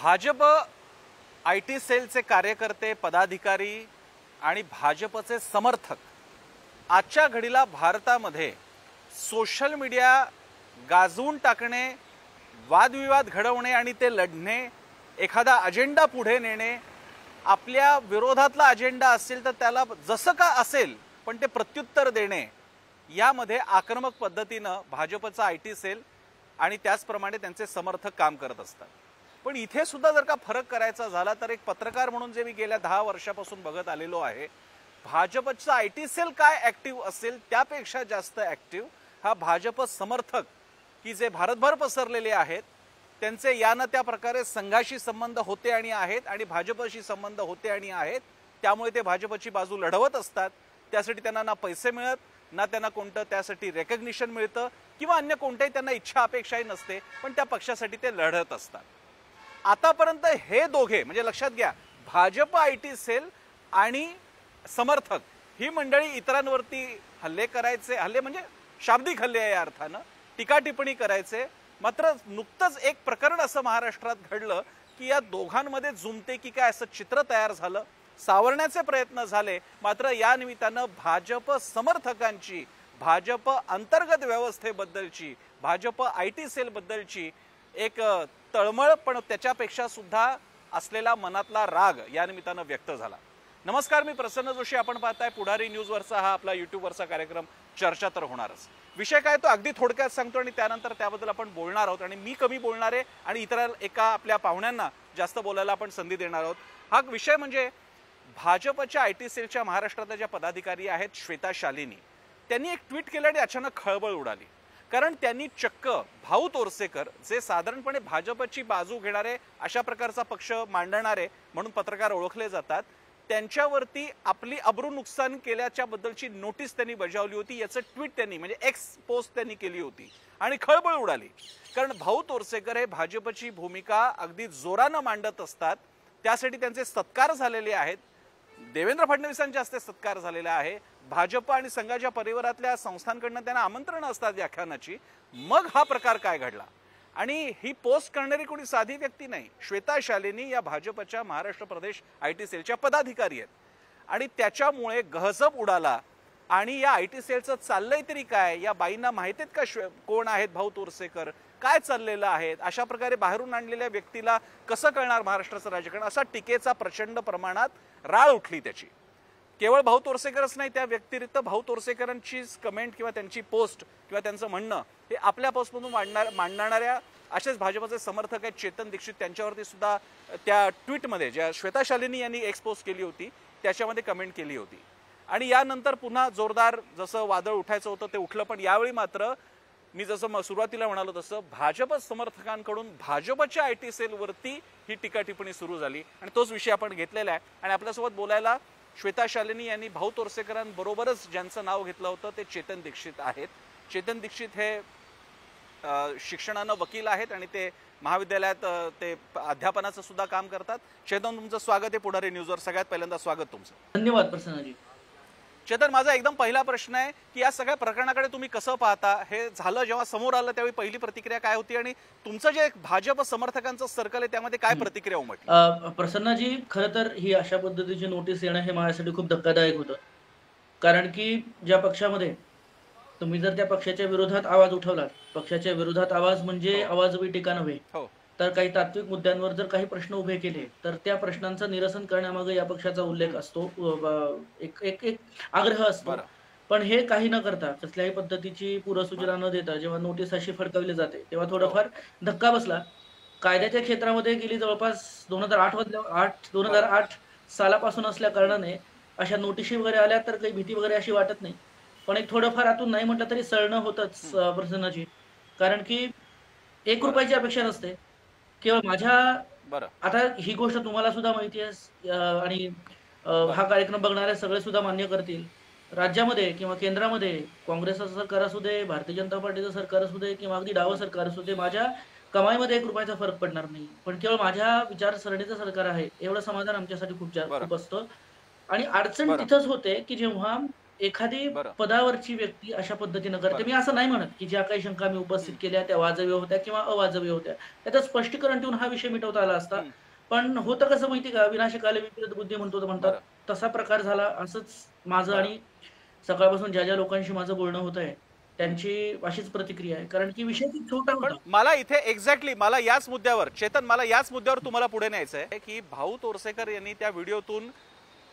Bhajap IT सेलचे कार्यकर्ते पदाधिकारी आणि भाजपचे समर्थक आजच्या घडीला भारतामध्ये सोशल मीडिया गाजवून टाकणे, वादविवाद घडवणे आणि ते लढणे, एखादा अजेंडा पुढे नेणे, आपल्या विरोधातला अजेंडा असेल तर त्याला जसं का असेल पण ते प्रत्युत्तर देणे, यामध्ये आक्रमक पद्धतीने भाजपचा IT सेल आणि त्याचप्रमाणे त्यांचे समर्थक काम करत असतात। पण इथे सुद्धा जर का फरक करायचा झाला तर एक पत्रकार म्हणून जे मी गेल्या 10 वर्षापासून बघत आलेलो आहे, भाजपचा IT सेल काय ऍक्टिव्ह असेल त्यापेक्षा जास्त ऍक्टिव्ह हा भाजप समर्थक की जे भारतभर पसरलेले आहेत, त्यांचे यानं त्या प्रकारे संघाशी संबंध होते आणि आहेत आणि भाजपशी संबंध होते आणि आहेत, त्यामुळे ते भाजपची बाजू लढवत असतात। त्यासाठी त्यांना ना पैसे मिळत, ना त्यांना कोणतं त्यासाठी रेकग्निशन मिळतं किंवा अन्य कोणत्याही त्यांना इच्छा अपेक्षाही नसते, पण त्या पक्षासाठी ते लढत असतात। आतापर्यंत हे दोघे म्हणजे लक्षात घ्या, भाजप IT सेल आणि समर्थक ही मंडळी इतरांवरती हल्ले करायचे, हल्ले म्हणजे शाब्दिक हल्ले या अर्थानं टीका टिप्पणी करायचे। मात्र नुकतंच एक प्रकरण असं महाराष्ट्रात घडलं की या दोघांमध्ये जुमते की काय असं चित्र तयार झालं, सावरण्याचे प्रयत्न झाले। मात्र या निमित्तानं भाजप समर्थकांची, भाजप अंतर्गत व्यवस्थेबद्दलची, भाजप IT सेल बद्दलची एक तळमळ पण त्याच्यापेक्षा सुद्धा असलेला मनातला राग या निमित्तानं व्यक्त झाला। नमस्कार, मी प्रसन्न जोशी, आपण पाहताय पुढारी न्यूजवरचा हा आपला यूट्यूबवरचा कार्यक्रम चर्चा तर होणारच। विषय काय तो अगदी थोडक्यात सांगतो आणि त्यानंतर त्याबद्दल आपण बोलणार आहोत आणि मी कमी बोलणार आहे आणि इतर एका आपल्या पाहुण्यांना जास्त बोलायला आपण संधी देणार आहोत। हा विषय म्हणजे भाजपच्या IT सेलच्या महाराष्ट्रातल्या ज्या पदाधिकारी आहेत श्वेता शालिनी, त्यांनी एक ट्विट केलं आणि अचानक खळबळ उडाली। कारण त्यांनी चक्क भाऊ तोरसेकर, जे साधारणपणे भाजपची बाजू घेणारे अशा प्रकारचा पक्ष मांडणारे म्हणून पत्रकार ओळखले जातात, त्यांच्यावरती आपली अब्रू नुकसान केल्याच्या बद्दलची नोटीस त्यांनी बजावली होती। याचं ट्विट त्यांनी म्हणजे एक्स पोस्ट त्यांनी केली होती आणि खळबळ उडाली। कारण भाऊ तोरसेकर हे भाजपची भूमिका अगदी जोरानं मांडत असतात, त्यासाठी त्यांचे सत्कार झालेले आहेत। देवेंद्र फडणवीसांच्या हस्ते सत्कार झालेला आहे, भाजप आणि संघाच्या परिवारातल्या संस्थांकडून त्यांना आमंत्रण असतात व्याख्यानाची। मग हा प्रकार काय घडला? आणि ही पोस्ट करणारी कोणी साधी व्यक्ती नाही, श्वेता शालिनी या भाजपच्या महाराष्ट्र प्रदेश IT सेलच्या पदाधिकारी आहेत आणि त्याच्यामुळे गहजब उडाला। आणि या IT सेलचं चाललंय तरी काय, या बाईंना माहिती आहेत का कोण आहेत भाऊ तोरसेकर, काय चाललेलं आहे, अशा प्रकारे बाहेरून आणलेल्या व्यक्तीला कसं कळणार महाराष्ट्राचं राजकारण, असा टीकेचा प्रचंड प्रमाणात राळ उठली त्याची। केवळ भाऊ तोरसेकरच नाही, त्या व्यतिरिक्त भाऊ तोरसेकरांची कमेंट किंवा त्यांची पोस्ट किंवा त्यांचं म्हणणं हे आपल्या पोस्टमधून मांडणाऱ्या असेच भाजपचे समर्थक आहेत चेतन दीक्षित, त्यांच्यावरती सुद्धा त्या ट्विटमध्ये ज्या श्वेता शालिनी यांनी एक्सपोज केली होती त्याच्यामध्ये कमेंट केली होती। आणि यानंतर पुन्हा जोरदार जसं वादळ उठायचं होतं ते उठलं। पण यावेळी मात्र मी जसं सुरुवातीला म्हणालो तसं भाजप समर्थकांकडून भाजपच्या IT सेलवरती ही टीका टिप्पणी सुरू झाली आणि तोच विषय आपण घेतलेला आहे। आणि आपल्यासोबत बोलायला श्वेता शालिनी यांनी भाऊ तोरसेकरांबरोबरच ज्यांचं नाव घेतलं होतं ते चेतन दीक्षित आहेत। चेतन दीक्षित हे शिक्षणानं वकील आहेत आणि ते महाविद्यालयात ते अध्यापनाचं सुद्धा काम करतात। चेतन, तुमचं स्वागत आहे पुढारी न्यूजवर। सगळ्यात पहिल्यांदा स्वागत तुमचं। धन्यवाद प्रसन्नजी। चेतन, माझा एकदम पहिला प्रश्न आहे की या सगळ्या प्रकरणाकडे तुम्ही कसं पाहता? हे झालं जेव्हा समोर आलं त्यावेळी पहिली प्रतिक्रिया काय होती आणि तुमचं जे भाजप समर्थकांचं सर्कल आहे त्यामध्ये काय प्रतिक्रिया उमटली? प्रसन्नजी, खरं तर ही अशा पद्धतीची नोटीस येणं हे माझ्यासाठी खूप धक्कादायक होतं। कारण की ज्या पक्षामध्ये तुम्ही जर त्या पक्षाच्या विरोधात आवाज उठवलात, पक्षाच्या विरोधात आवाज म्हणजे आवाजवी टीका नव्हे, तर काही तात्विक मुद्द्यांवर जर काही प्रश्न उभे केले तर त्या प्रश्नांचं निरसन करण्यामागे या पक्षाचा उल्लेख असतो, एक एक एक आग्रह असतो। पण हे काही न करता, कसल्याही पद्धतीची पूर्वसूचना न देता जेव्हा नोटीस अशी फडकवली जाते तेव्हा थोडाफार धक्का बसला। कायद्याच्या क्षेत्रामध्ये गेली जवळपास 2008 सालापासून असल्या कारणाने अशा नोटिशी वगैरे आल्या तर काही भीती वगैरे अशी वाटत नाही, पण एक थोडंफार आतून नाही म्हटलं तरी सळणं होतच प्रसन्नजी। कारण की 1 रुपयाची अपेक्षा नसते, केवळ माझ्या आता ही गोष्ट तुम्हाला सुद्धा माहिती आहे आणि हा कार्यक्रम बघणारे सगळे सुद्धा मान्य करतील। राज्यामध्ये किंवा केंद्रामध्ये काँग्रेसचं सरकार असू दे, भारतीय जनता पार्टीचं सरकार असू दे किंवा अगदी डावं सरकार असू दे, माझ्या कमाईमध्ये 1 रुपयाचा फरक पडणार नाही, पण केवळ माझ्या विचारसरणीचं सरकार आहे एवढं समाधान आमच्यासाठी खूप असतं। आणि अडचण तिथंच होते की जेव्हा एखादी बरं. पदावरची व्यक्ती अशा पद्धतीनं करते. बरं. मी असं नाही म्हणत, की ज्या काही शंका मी उपस्थित हं. केल्या त्या वाजवी होत्या किंवा अवाजवी होत्या. त्याचं स्पष्टीकरण देऊन हा विषय मिटवता आला असता. हं. पण होतं कसं माहिती का, विनाशकाले विपरीत बुद्धी म्हणतात. बरं. तसा प्रकार झाला. असंच माझं बरं. आणि सकाळपासून ज्या लोकांशी माझं बोलणं होतंय, हं. त्यांची अशीच प्रतिक्रिया आहे. कारण की विषय खूप छोटा पण होता. मला इथे एक्झॅक्टली मला याच मुद्द्यावर चेतन मला याच मुद्द्यावर तुम्हाला पुढे न्यायचं आहे की भाऊ तोरसेकर यांनी त्या व्हिडिओतून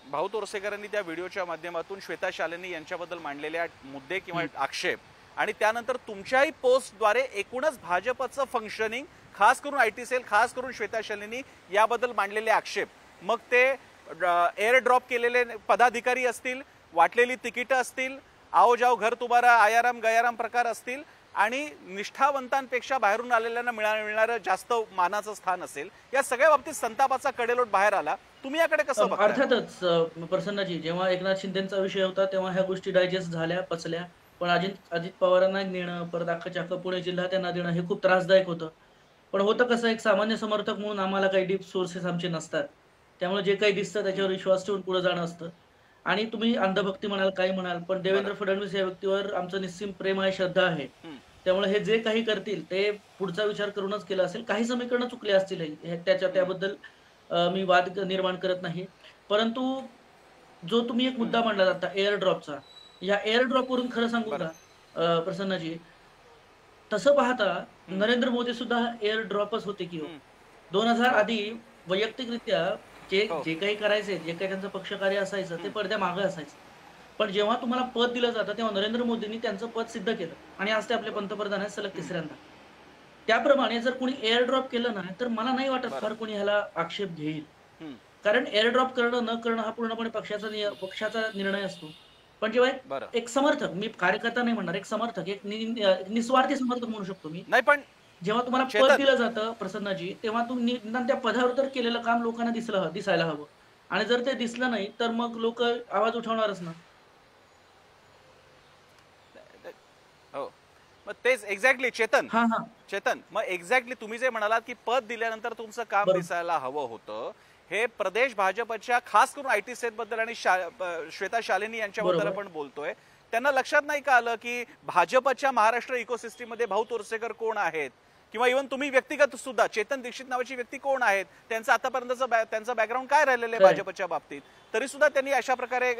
भाऊ तोरसेकर यांनी त्या व्हिडिओच्या माध्यमातून श्वेता शालिनी यांच्याबद्दल मांडलेल्या मुद्दे किंवा हं. आक्षेप आणि त्यानंतर तुमच्याही पोस्टद्वारे एकूणच भाजपचं फंक्शनिंग खास करून आयटी सेल खास करून श्वेता शालिनी याबद्दल मांडलेले आक्षेप मग ते एअर ड्रॉप केलेले पदाधिकारी असतील वाटलेली तिकीटं असतील आओ जाओ घर तुम्हारा आयाराम गयाराम प्रकार असतील आणि निष्ठावंतांपेक्षा बाहेरून आलेल्यांना मिळणारं जास्त मानाचं स्थान असेल या सगळ्या बाबतीत संतापाचा कडेलोट बाहेर आला तुम्ही याकडे कसं बघताय? अर्थातच प्रसन्नजी जेव्हा एकनाथ शिंदेचा विषय होता तेव्हा ह्या गोष्टी डायजेस्ट झाल्या, पचल्या. पण अजित पवारांना नेणं, परत अख्खा पुणे जिल्हा त्यांना देणं हे खूप त्रासदायक होतं. पण होतं कसं एक सामान्य समर्थक म्हणून आम्हाला काही डीप सोर्सेस आमचे नसतात. त्यामुळे जे काही दिसतं त्याच्यावर विश्वास ठेवून पुढे जाणं असतं. आणि तुम्ही अंधभक्ती म्हणाल, काही म्हणाल, पण देवेंद्र फडणवीस या व्यक्तीवर आमचं निस्सीम प्रेम आहे, श्रद्धा आहे. त्यामुळे हे जे काही करतील ते पुढचा विचार करूनच केलं असेल. काही समीकरणं चुकली असतील त्याबद्दल मी वाद निर्माण करत नाही. परंतु जो तुम्ही एक मुद्दा मांडला आता एअर ड्रॉपचा. या एअर ड्रॉपवरून खरं सांगू का प्रसन्नजी, तसं पाहता नरेंद्र मोदी सुद्धा एअर ड्रॉपच होते की हो. 2000 आधी वैयक्तिकरित्या जे जे काही करायचे, जे काही त्यांचं पक्षकार्य असायचं ते पडद्यामागे असायचं. पण जेव्हा तुम्हाला पद दिलं जातं तेव्हा नरेंद्र मोदींनी त्यांचं पद सिद्ध केलं आणि आज ते आपले पंतप्रधान आहेत सलग तिसऱ्यांदा. त्याप्रमाणे जर कोणी एअर ड्रॉप केलं ना, तर मला नाही वाटत फार कोणी ह्याला आक्षेप घेईल. कारण एअर ड्रॉप करणं न करणं हा पूर्णपणे पक्षाचा निर्णय असतो. पण जेव्हा एक समर्थक, मी कार्यकर्ता नाही म्हणणार, एक समर्थक, एक निस्वार्थी समर्थक म्हणू शकतो मी. नाही पण जेव्हा तुम्हाला पद दिलं जातं प्रसन्नजी, तेव्हा तुम्ही निदान त्या पदावर तर केलेलं काम लोकांना दिसायला हवं. आणि जर ते दिसलं नाही तर मग लोक आवाज उठवणारच ना. हो मग तेच एक्झॅक्टली चेतन मग एक्झॅक्टली तुम्ही जे म्हणालात की पद दिल्यानंतर तुमचं काम दिसायला हवं होतं हे प्रदेश भाजपच्या खास करून आयटी सेल बद्दल आणि श्वेता शालिनी यांच्याबद्दल आपण बोलतोय त्यांना लक्षात नाही का आलं की भाजपच्या महाराष्ट्र इकोसिस्टीम मध्ये भाऊ तोरसेकर कोण आहेत किंवा इव्हन तुम्ही व्यक्तिगत सुद्धा चेतन दीक्षित नावाची व्यक्ती कोण आहेत त्यांचं आतापर्यंतचं त्यांचं बॅकग्राऊंड काय राहिलेलं आहे भाजपच्या बाबतीत तरी सुद्धा त्यांनी अशा प्रकारे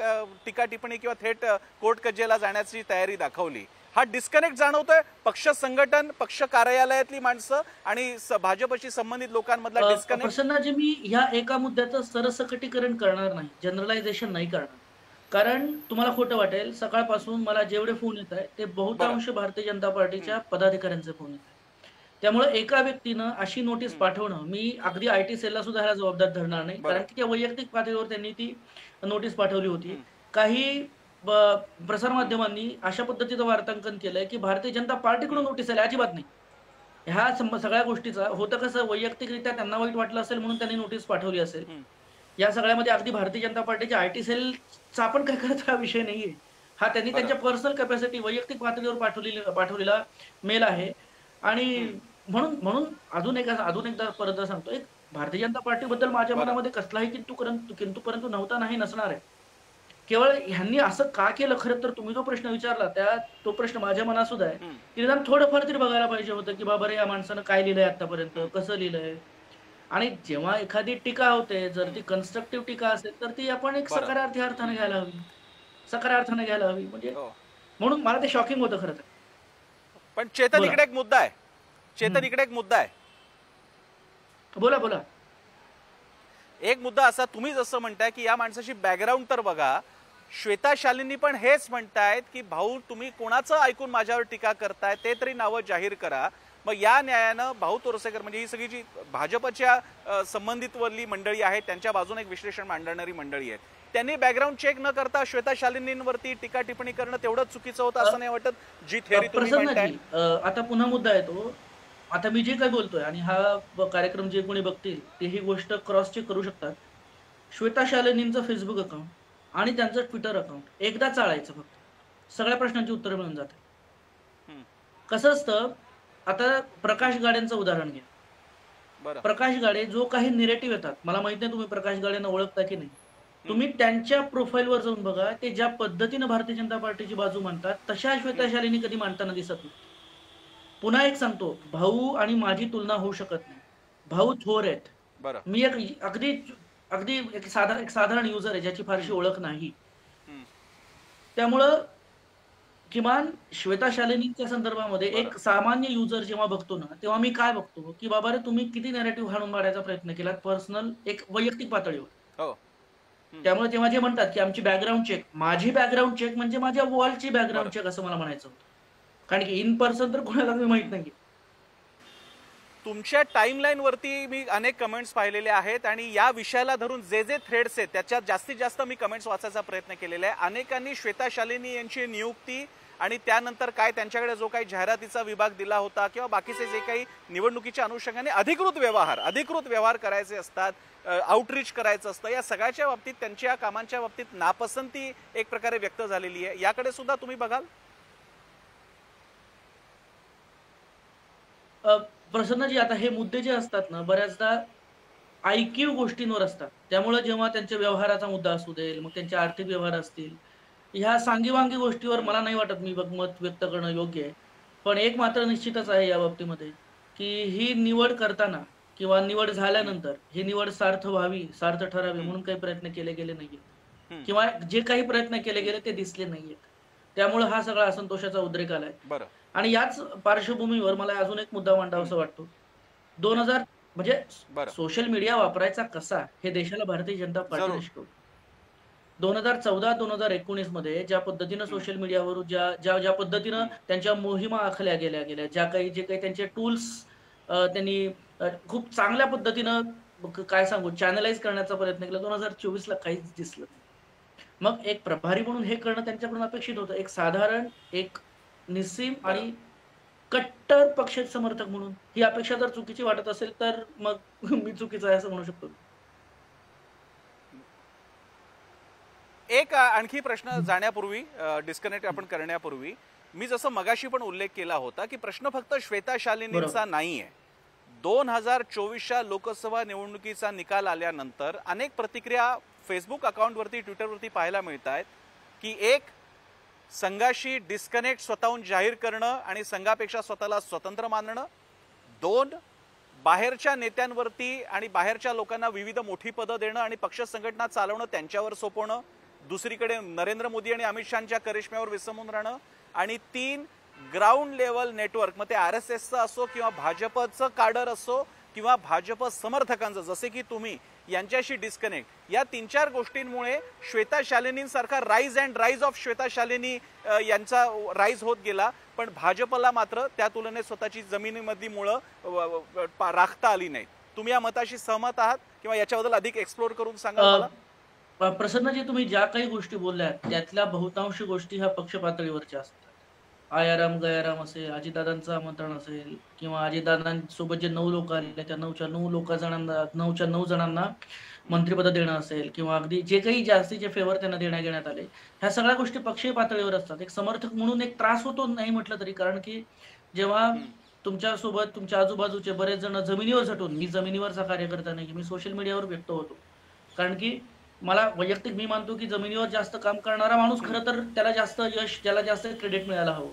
टीका टिप्पणी किंवा थेट कोर्ट कजेला जाण्याची तयारी दाखवली. हा डिस्कनेक्ट जाणवतोय पक्ष संघटन पक्ष कार्यालयातली माणसं आणि भाजपशी संबंधित लोकांमधला डिस्कनेक्ट. प्रसन्नजी मी ह्या एका मुद्द्याचं सरसकटीकरण करणार नाही, जनरलायझेशन नाही करणार. कारण तुम्हाला खोटं वाटेल, सकाळपासून मला जेवढे फोन येत आहेत ते बहुतांश भारतीय जनता पार्टीच्या पदाधिकाऱ्यांचे फोन येत आहेत. त्यामुळे एका व्यक्तीनं अशी नोटीस पाठवणं, मी अगदी आयटी सेलला सुद्धा ह्याला जबाबदार धरणार नाही. कारण की त्या वैयक्तिक पातळीवर त्यांनी ती नोटीस पाठवली होती. काही प्रसारमाध्यमांनी अशा पद्धतीचं वार्तांकन केलंय की भारतीय जनता पार्टीकडून नोटीस आली. अजिबात नाही. ह्या सगळ्या गोष्टीचा होतं कसं, वैयक्तिकरित्या त्यांना वाईट वाटलं असेल म्हणून त्यांनी नोटीस पाठवली असेल. या सगळ्यामध्ये अगदी भारतीय जनता पार्टीच्या आयटी सेलचा आपण काय करत हा विषय नाहीये. हा त्यांनी त्यांच्या पर्सनल कॅपॅसिटी वैयक्तिक पातळीवर पाठवलेला मेल आहे. आणि म्हणून अजून एकदा परत सांगतो, एक भारतीय जनता पार्टीबद्दल माझ्या मनामध्ये कसलाही किंतु परंतु नव्हता, नाही, नसणार आहे. केवळ ह्यांनी असं का केलं, खरं तर तुम्ही जो प्रश्न विचारला तो प्रश्न माझ्या मनात सुद्धा आहे की निदान थोडंफार तरी बघायला पाहिजे होतं की बाबा रे या माणसानं काय लिहिलंय आतापर्यंत, कसं लिहिलंय. आणि जेव्हा एखादी टीका होते, जर ती कन्स्ट्रक्टिव्ह टीका असेल तर ती आपण एक सकारार्थी अर्थाने घ्यायला हवी. म्हणजे म्हणून मला ते शॉकिंग होतं खरं तर. पण चेतन इकडे एक मुद्दा आहे. बोला. एक मुद्दा असा, तुम्ही जसं म्हणताय की या माणसाची बॅकग्राऊंड तर बघा, श्वेता शालिनी पण हेच म्हणतायत की भाऊ तुम्ही कोणाचं ऐकून माझ्यावर टीका करताय ते तरी नावं जाहीर करा. मग या न्यायानं भाऊ तोरसेकर म्हणजे ही सगळी जी भाजपच्या संबंधितवरली मंडळी आहेत त्यांच्या बाजूने एक विश्लेषण मांडणारी मंडळी आहेत, त्यांनी बॅकग्राऊंड चेक न करता श्वेता शालिनींवरती टीका टिप्पणी करणं तेवढंच चुकीचं होतं असं नाही वाटत? जी थेअरी तुम्ही म्हणताय. आता पुन्हा मुद्दा येतो. आता मी जे काही बोलतोय आणि हा कार्यक्रम जे कोणी बघतील ते ही गोष्ट क्रॉस चेक करू शकतात. श्वेता शालिनींचं फेसबुक अकाउंट आणि त्यांचं ट्विटर अकाउंट एकदा चाळायचं, फक्त सगळ्या प्रश्नांची उत्तरं मिळून जातात. कसं असतं, आता प्रकाश गाडेंचं उदाहरण घ्या. प्रकाश गाडे जो काही निरेटिव्ह येतात, मला माहित नाही तुम्ही प्रकाश गाडेंना ओळखता की नाही, तुम्ही त्यांच्या प्रोफाईलवर जाऊन बघा, ते ज्या पद्धतीनं भारतीय जनता पार्टीची बाजू मांडतात, तशा श्वेता शालिनी कधी मांडताना दिसत नाही. पुन्हा एक सांगतो, भाऊ आणि माझी तुलना होऊ शकत नाही. भाऊ थोर आहेत. बरं. मी एक अगदी अगदी एक साधारण युजर आहे, ज्याची फारशी ओळख नाही. हं. त्यामुळं किमान श्वेता शालिनीच्या संदर्भामध्ये बरं. एक सामान्य युजर जेव्हा बघतो ना, तेव्हा मी काय बघतो, की बाबा रे तुम्ही किती नॅरेटिव्ह हाणून मारायचा प्रयत्न केलात पर्सनल एक वैयक्तिक पातळीवर. हो. हं. त्यामुळे तेव्हा जे म्हणतात, की आमची बॅकग्राऊंड चेक, माझी बॅकग्राऊंड चेक म्हणजे माझ्या वॉलची बॅकग्राऊंड बरं. चेक असं मला म्हणायचं होतं. कारण की इन पर्सन तर कोणाला मी माहित नाहीये. तुमच्या टाइमलाईन वरती मी अनेक कमेंट्स पाहिलेले आहेत आणि या विषयाला धरून जे जे थ्रेड्स आहेत त्याच्यात जास्तीत जास्त मी कमेंट्स वाचायचा प्रयत्न केलेला आहे. अनेकांनी श्वेता शालिनी यांची नियुक्ती आणि त्यानंतर काय त्यांच्याकडे जो काही जाहिरातीचा विभाग दिला होता किंवा बाकीचे जे काही निवडणुकीच्या अनुषंगाने अधिकृत व्यवहार करायचे असतात, आउटरीच करायचं असतं, या सगळ्याच्या बाबतीत त्यांच्या कामांच्या बाबतीत नापसंती एक प्रकारे व्यक्त झालेली आहे. याकडे सुद्धा तुम्ही बघाल? प्रसन्नजी, आता हे मुद्दे जे असतात ना, बऱ्याचदा ऐकीव गोष्टींवर असतात. त्यामुळे जेव्हा त्यांच्या व्यवहाराचा मुद्दा असू देईल, मग त्यांचे आर्थिक व्यवहार असतील, ह्या सांगीवांगी गोष्टीवर मला नाही वाटत मी मत व्यक्त करणं योग्य आहे. पण एक मात्र निश्चितच आहे या बाबतीमध्ये, की ही निवड करताना किंवा निवड झाल्यानंतर ही निवड सार्थ व्हावी, सार्थ ठरावी म्हणून काही प्रयत्न केले गेले नाहीयेत किंवा जे काही प्रयत्न केले गेले ते दिसले नाहीयेत. त्यामुळे हा सगळा असंतोषाचा उद्रेक आलाय. बरं. आणि याच पार्श्वभूमीवर मला अजून एक मुद्दा मांडावासा वाटतो. 2000 म्हणजे बरं. सोशल मीडिया वापरायचा कसा हे देशाला भारतीय जनता पार्टीने जरूर. शिकवलं. 2014-2019 मध्ये ज्या पद्धतीनं सोशल मीडियावर ज्या ज्या ज्या पद्धतीनं त्यांच्या मोहिमा आखल्या गेल्या, जे काही त्यांचे टूल्स त्यांनी खूप चांगल्या पद्धतीनं काय सांगू चॅनलाइज करण्याचा प्रयत्न केला. 2024ला काहीच दिसलं नाही. मग एक प्रभारी म्हणून हे करणं त्यांच्याकडून अपेक्षित होतं. एक साधारण, एक निस्सीम आणि कट्टर पक्ष समर्थक म्हणून ही अपेक्षा जर चुकीची वाटत असेल, तर मग मी चुकीचा आहे असं म्हणू शकतो. एक आणखी प्रश्न जाण्यापूर्वी, डिस्कनेक्ट आपण करण्यापूर्वी, मी जसं मगाशी पण उल्लेख केला होता की प्रश्न फक्त श्वेता शालिनींचा नाहीये. 2024च्या लोकसभा निवडणुकीचा निकाल आल्यानंतर अनेक प्रतिक्रिया फेसबुक अकाउंटवरती, ट्विटरवरती पाहायला मिळत आहेत की एक, संघाशी डिस्कनेक्ट स्वतःहून जाहीर करणं आणि संघापेक्षा स्वतःला स्वतंत्र मानणं. 2, बाहेरच्या नेत्यांवरती आणि बाहेरच्या लोकांना विविध मोठी पदं देणं आणि पक्ष संघटना चालवणं त्यांच्यावर सोपवणं. दुसरीकडे नरेंद्र मोदी आणि अमित शहाच्या करिश्म्यावर विसंबून राहणं. आणि 3, ग्राउंड लेवल नेटवर्क, मग ते RSSचं असो किंवा भाजपचं काडर असो किंवा भाजप समर्थकांचं जसे की तुम्ही, यांच्याशी डिस्कनेक्ट. या 3-4 गोष्टींमुळे श्वेता शालिनींसारखा राईज ऑफ श्वेता शालिनी यांचा राईज होत गेला. पण भाजपला मात्र त्या तुलनेत स्वतःची जमिनीमधली मुळं राखता आली नाही. तुम्ही या मताशी सहमत आहात किंवा याच्याबद्दल अधिक एक्सप्लोर करून सांगा मला? प्रसन्नजी, तुम्ही ज्या काही गोष्टी बोलल्यात त्यातल्या बहुतांश गोष्टी ह्या पक्ष पातळीवरच्या असतात. आयाराम गयाराम असेल, अजितदादांचं आमंत्रण असेल किंवा अजितदादांसोबत जे 9 लोक आले त्या 9च्या 9 जणांना मंत्रिपद देणं असेल किंवा अगदी जे काही जास्तीचे फेवर त्यांना देण्यात आले, ह्या सगळ्या गोष्टी पक्षीय पातळीवर असतात. एक समर्थक म्हणून एक त्रास होतो नाही म्हटलं तरी, कारण की जेव्हा तुमच्यासोबत तुमच्या आजूबाजूचे बरेच जण जमिनीवर झटून, मी जमिनीवरचा कार्यकर्ता नाही, मी सोशल मीडियावर व्यक्त होतो. कारण की मला वैयक्तिक मी मानतो की जमिनीवर जास्त काम करणारा माणूस खरं तर त्याला जास्त यश, त्याला जास्त क्रेडिट मिळायला हवं.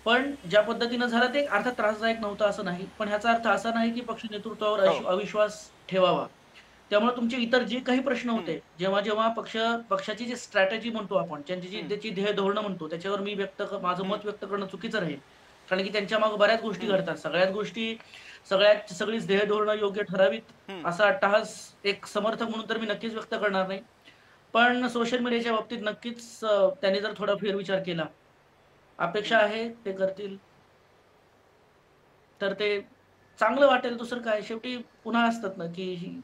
पण ज्या पद्धतीनं झालं ते अर्थात त्रासदायक नव्हतं असं नाही, पण ह्याचा अर्थ असा नाही की पक्ष नेतृत्वावर अविश्वास ठेवावा. त्यामुळे तुमचे इतर जे काही प्रश्न होते, जेव्हा जेव्हा पक्षाची जी स्ट्रॅटेजी म्हणतो आपण, त्याची ध्येय धोरणं म्हणतो, त्याच्यावर मी माझं मत व्यक्त करणं चुकीचं राहील. कारण की त्यांच्या मागे बऱ्याच गोष्टी घडतात. सगळीच ध्येय धोरणं योग्य ठरावीत असा अट्टहास एक समर्थक म्हणून तर मी नक्कीच व्यक्त करणार नाही. पण सोशल मीडियाच्या बाबतीत नक्कीच त्यांनी जर थोडा फेरविचार केला, अपेक्षा आहे ते करतील, तर ते चांगलं वाटेल. दुसरं काय, शेवटी पुन्हा असतात ना की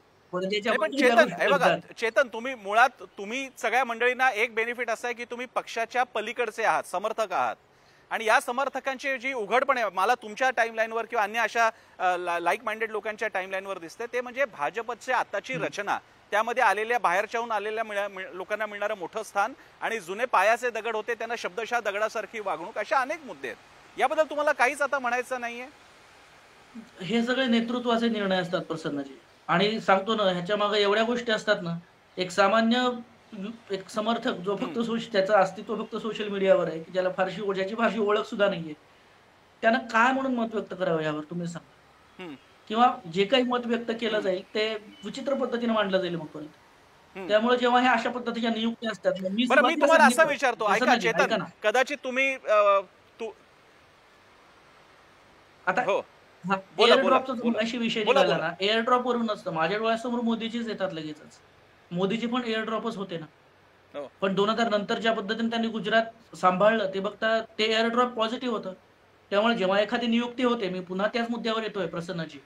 चेतन, तुम्ही सगळ्या मंडळींना एक बेनिफिट असं आहे की तुम्ही पक्षाच्या पलीकडचे आहात, समर्थक आहात. आणि या समर्थकांची जी उघडपणे मला तुमच्या टाइमलाईनवर किंवा अन्य अशा लाईक माइंडेड लोकांच्या टाइमलाईनवर दिसते, ते म्हणजे भाजपची आताची रचना, त्यामध्ये आलेल्या बाहेरच्याहून आलेल्या लोकांना मिळणारं मोठं स्थान आणि जुने पायाचे दगड होते त्यांना शब्दशः दगडासारखी वागणूक, अशा अनेक मुद्दे आहेत. याबद्दल तुम्हाला काहीच आता म्हणायचं नाहीये? हे सगळे नेतृत्वाचे निर्णय असतात प्रसन्नजी. आणि सांगतो ना, ह्याच्या मागे एवढ्या गोष्टी असतात ना एक सामान्य एक समर्थक जो फक्त त्याचं अस्तित्व फक्त सोशल मीडियावर आहे, की ज्याला ज्याची फारशी ओळख सुद्धा नाहीये. त्यानं काय म्हणून मत व्यक्त करावं यावर तुम्ही सांगा? किंवा जे काही मत व्यक्त केलं जाईल ते विचित्र पद्धतीने मांडलं जाईल मग परत. त्यामुळे जेव्हा हे अशा पद्धतीच्या नियुक्ती असतात, मी तुम्हाला असं विचारतो, ऐका चेतन, कदाचित तुम्ही आता एअर ड्रॉपचा मगाशी विषय निघाला ना, एअर ड्रॉप वरून नसतं. माझ्या डोळ्यासमोर मोदीजीच येतात लगेचच. मोदीजी पण एअर ड्रॉपच होते ना. पण 2000 नंतर ज्या पद्धतीने त्यांनी गुजरात सांभाळलं ते बघता ते एअर ड्रॉप पॉझिटिव्ह होतं. त्यामुळे जेव्हा एखादी नियुक्ती होते, मी पुन्हा त्याच मुद्द्यावर येतोय प्रसन्नजी,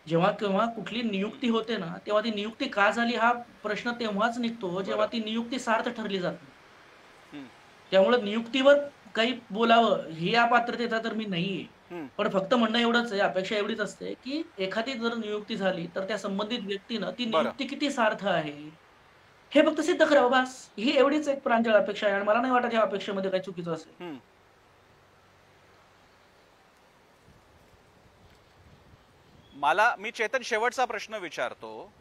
जेव्हा केव्हा कुठली नियुक्ती होते ना, तेव्हा ती नियुक्ती का झाली हा प्रश्न तेव्हाच निघतो जेव्हा ती नियुक्ती सार्थ ठरली जाते. त्यामुळे नियुक्तीवर काही बोलावं ही या पात्रतेचा तर मी नाहीये. पण फक्त म्हणणं एवढंच आहे, अपेक्षा एवढीच असते की एखादी जर नियुक्ती झाली तर त्या संबंधित व्यक्तीनं ती नियुक्ती किती सार्थ आहे हे फक्त सिद्ध करावं, बस. ही एवढीच एक प्रांजळ अपेक्षा आहे आणि मला नाही वाटत या अपेक्षेमध्ये काही चुकीचं असेल. मी चेतन शेवटचा प्रश्न विचारतो,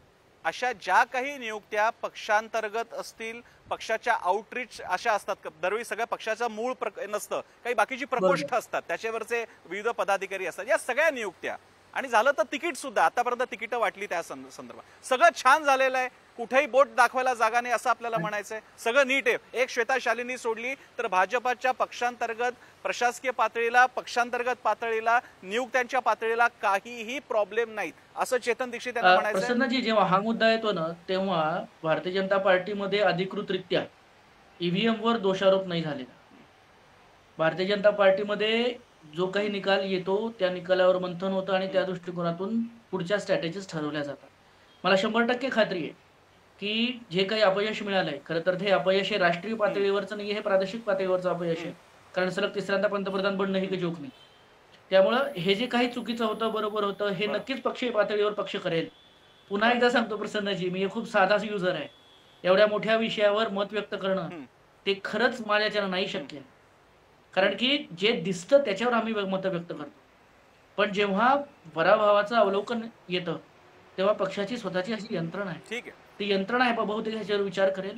अशा ज्या काही नियुक्त्या पक्षांतर्गत असतील, पक्षाच्या आउटरीच अशा असतात, दरवेळी सगळ्या पक्षाचं मूळ नसतं, काही बाकीची प्रकोष्ठ असतात, त्याच्यावरचे विविध पदाधिकारी असतात, या सगळ्या नियुक्त्या आणि झालं तर तिकीट सुद्धा आतापर्यंत तिकीट वाटली त्या संदर्भात सगळं छान झालेलं आहे, कुठेही बोट दाखवायला जागा नाही असं आपल्याला म्हणायचंय, सगळं नीट आहे. एक श्वेता शालिनी सोडली तर भाजपच्या पक्षांतर्गत प्रशासकीय पातळीला, पक्षांतर्गत पातळीला, नियुक्त्यांच्या पातळीला काहीही प्रॉब्लेम नाहीत असं चेतन दीक्षित यांना म्हणायचं. प्रसन्नजी, जेव्हा हा मुद्दा येतो ना तेव्हा भारतीय जनता पार्टीमध्ये अधिकृतरित्या ईव्हीएम वर दोषारोप नाही झालेला. भारतीय जनता पार्टीमध्ये जो काही निकाल येतो त्या निकालावर मंथन होतं आणि त्या दृष्टिकोनातून पुढच्या स्ट्रॅटेजीज ठरवल्या जातात. मला 100% खात्री आहे की जे काही अपयश मिळालंय, खरं तर ते अपयश हे राष्ट्रीय पातळीवरचं नाही, हे प्रादेशिक पातळीवरचं अपयश आहे. कारण सलग तिसऱ्यांदा पंतप्रधान बनणं ही काही जोक नाही. त्यामुळं हे जे काही चुकीचं होतं, बरोबर होतं, हे नक्कीच पक्षीय पातळीवर पक्ष करेल. पुन्हा एकदा सांगतो प्रसन्नजी, मी खूप साधाच युजर आहे. एवढ्या मोठ्या विषयावर मत व्यक्त करणं ते खरंच माझ्याच्यानं नाही शक्य. कारण की जे दिसतं त्याच्यावर आम्ही मत व्यक्त करतो. पण जेव्हा पराभवाचं अवलोकन येतं तेव्हा पक्षाची स्वतःची अशी यंत्रणा आहे. ठीक आहे, ती यंत्रणा आहे, बहुतेक ह्याच्यावर विचार करेल.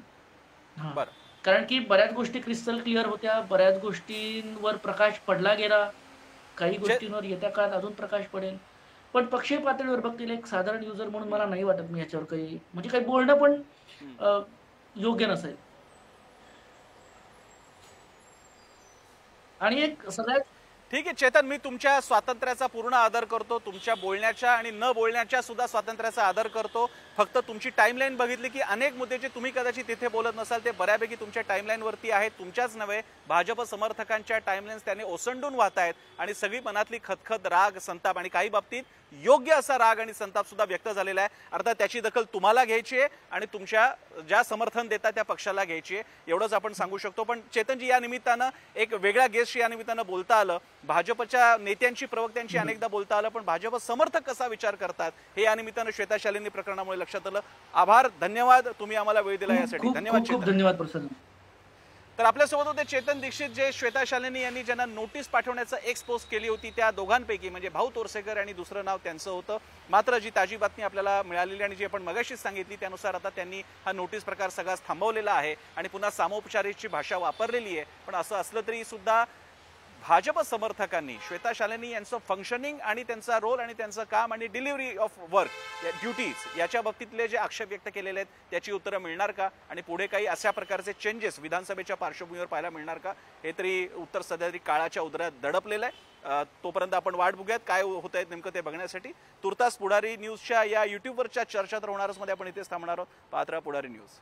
कारण की बऱ्याच गोष्टी क्रिस्टल क्लिअर होत्या, बऱ्याच गोष्टींवर प्रकाश पडला गेला, काही गोष्टींवर येत्या काळात अजून प्रकाश पडेल. पण पक्षीय पातळीवर बघतील एक साधारण युजर म्हणून मला नाही वाटत मी याच्यावर काही म्हणजे काही बोलणं पण योग्य नसेल. आणि एक सगळ्यात ठीक आहे चेतन, मी तुमच्या स्वातंत्र्याचा पूर्ण आदर करतो, तुमच्या बोलण्याच्या आणि न बोलण्याच्या सुद्धा स्वातंत्र्याचा आदर करतो. फक्त तुमची टाइमलाईन बघितली की अनेक मुद्दे जे तुम्ही कदाचित तिथे बोलत नसाल ते बऱ्यापैकी तुमच्या टाइमलाईनवरती आहेत. तुमच्याच नव्हे, भाजप समर्थकांच्या टाइमलाईन्स त्याने ओसंडून वाहत आहेत आणि सगळी मनातली खतखत, राग, संताप आणि काही बाबतीत योग्य असा राग आणि संताप सुद्धा व्यक्त झालेला आहे. अर्थात त्याची दखल तुम्हाला घ्यायची आहे आणि तुमच्या ज्या समर्थन देतात त्या पक्षाला घ्यायची आहे, एवढंच आपण सांगू शकतो. पण चेतनजी, या निमित्तानं एक वेगळ्या गेस्टशी या निमित्तानं बोलता आलं, भाजपच्या नेत्यांची, प्रवक्त्यांची अनेकदा बोलता आलं, पण भाजप समर्थक कसा विचार करतात हे या निमित्तानं श्वेता शालिनी प्रकरणामुळे लक्षात आलं. आभार, धन्यवाद, तुम्ही आम्हाला वेळ दिला यासाठी. धन्यवाद खूप धन्यवाद प्रसन्न. तर आपल्यासोबत होते चेतन दीक्षित, जे श्वेता शालिनी यांनी ज्यांना नोटीस पाठवण्याचं एक्सपोज केली होती त्या दोघांपैकी, म्हणजे भाऊ तोरसेकर आणि दुसरं नाव त्यांचं होतं. मात्र जी ताजी बातमी आपल्याला मिळालेली आणि जी आपण मगाशीच सांगितली त्यानुसार आता त्यांनी हा नोटीस प्रकार सगळाच थांबवलेला आहे आणि पुन्हा सामोपचाराची भाषा वापरलेली आहे. पण असं असलं तरी सुद्धा भाजप समर्थकांनी श्वेता शालिनी यांचं फंक्शनिंग आणि त्यांचा रोल आणि त्यांचं काम आणि डिलिव्हरी ऑफ वर्क, ड्युटीज याच्या बाबतीतले जे आक्षेप व्यक्त केलेले आहेत त्याची उत्तरं मिळणार का आणि पुढे काही अशा प्रकारचे चेंजेस विधानसभेच्या पार्श्वभूमीवर पाहायला मिळणार का, हे तरी उत्तर सध्या तरी काळाच्या उदरात दडपलेलं आहे. तोपर्यंत आपण वाट बघूयात काय होत आहे नेमकं ते बघण्यासाठी. तुर्तास पुढारी न्यूजच्या या युट्यूबवरच्या चर्चा तर होणारच मध्ये आपण इथेच थांबणार आहोत. पाहत राहा पुढारी न्यूज.